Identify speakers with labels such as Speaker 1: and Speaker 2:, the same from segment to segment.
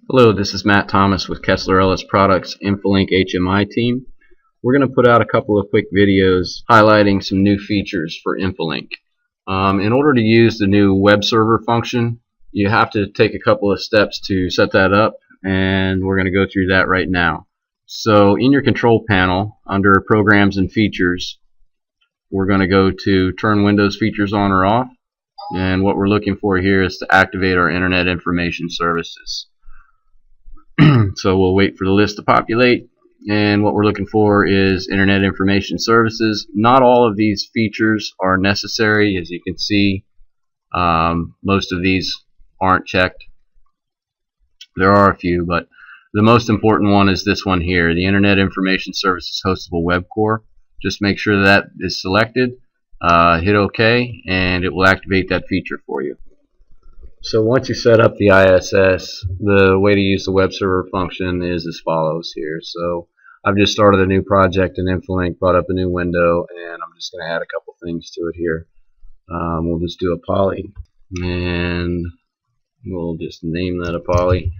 Speaker 1: Hello, this is Matt Thomas with Kessler Ellis Products Infilink HMI team. We're going to put out a couple of quick videos highlighting some new features for Infilink. In order to use the new web server function, you have to take a couple of steps to set that up, and we're going to go through that right now. So in your control panel, under Programs and Features, we're going to go to Turn Windows Features On or Off, and what we're looking for here is to activate our Internet Information Services. So we'll wait for the list to populate, and what we're looking for is Internet Information Services. Not all of these features are necessary. As you can see, most of these aren't checked. There are a few, but the most important one is this one here, the Internet Information Services Hostable Web Core. Just make sure that is selected, hit OK, and it will activate that feature for you. So once you set up the ISS, the way to use the web server function is as follows here. So I've just started a new project in Infilink, brought up a new window, and I'm just going to add a couple things to it here. We'll just do a poly, and we'll just name that a poly.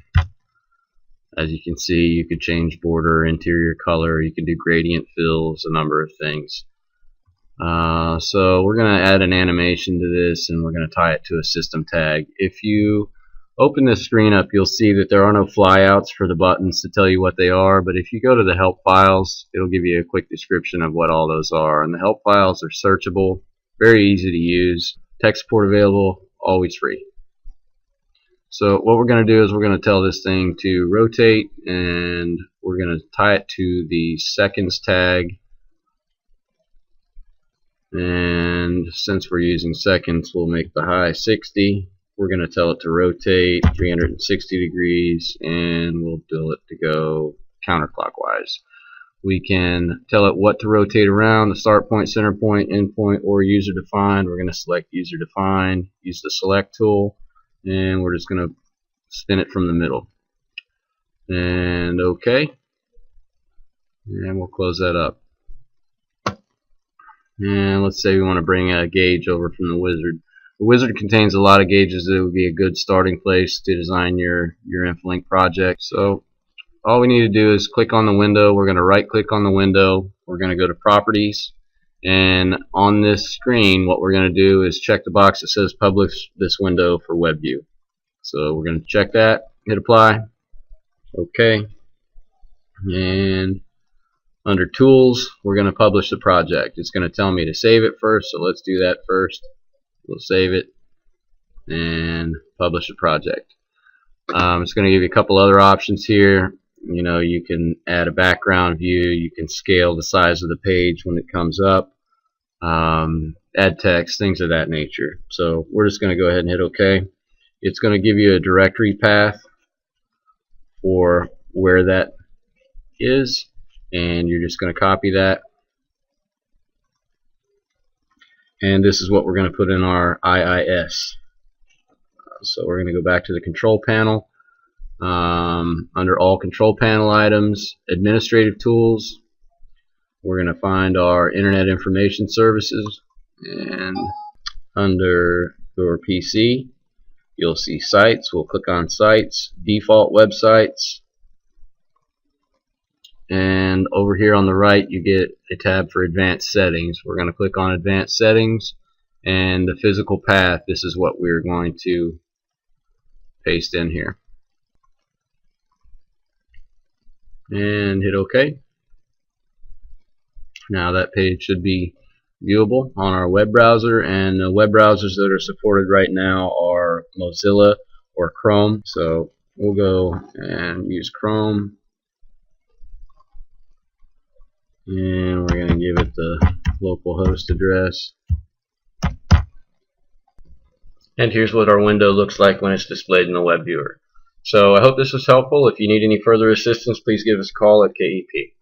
Speaker 1: As you can see, you could change border, interior color, you can do gradient fills, a number of things. So we're going to add an animation to this, and we're going to tie it to a system tag. If you open this screen up, you'll see that there are no flyouts for the buttons to tell you what they are, but if you go to the help files, it'll give you a quick description of what all those are. And the help files are searchable, very easy to use, tech support available, always free. So what we're going to do is we're going to tell this thing to rotate, and we're going to tie it to the seconds tag. And since we're using seconds, we'll make the high 60. We're going to tell it to rotate 360 degrees, and we'll tell it to go counterclockwise. We can tell it what to rotate around, the start point, center point, end point, or user defined. We're going to select user defined, use the select tool, and we're just going to spin it from the middle. And OK. And we'll close that up. And let's say we want to bring a gauge over from the wizard. The wizard contains a lot of gauges that would be a good starting place to design your Infilink project. So all we need to do is click on the window. We're going to right click on the window. We're going to go to Properties, and on this screen what we're going to do is check the box that says Publish this window for web view. So we're going to check that, hit Apply, OK, and under Tools, we're going to publish the project. It's going to tell me to save it first, so let's do that first. We'll save it and publish the project. It's going to give you a couple other options here. You know, you can add a background view, you can scale the size of the page when it comes up, add text, things of that nature. So we're just going to go ahead and hit OK. It's going to give you a directory path for where that is, and you're just going to copy that, and this is what we're going to put in our IIS. So we're going to go back to the control panel, under all control panel items, administrative tools, we're going to find our Internet Information Services, and under your PC you'll see sites. We'll click on sites, default websites, and over here on the right you get a tab for advanced settings. We're going to click on advanced settings, and the physical path, this is what we're going to paste in here, and hit OK. Now that page should be viewable on our web browser, and the web browsers that are supported right now are Mozilla or Chrome. So we'll go and use Chrome, and we're going to give it the local host address. And here's what our window looks like when it's displayed in the web viewer. So I hope this was helpful. If you need any further assistance, please give us a call at KEP.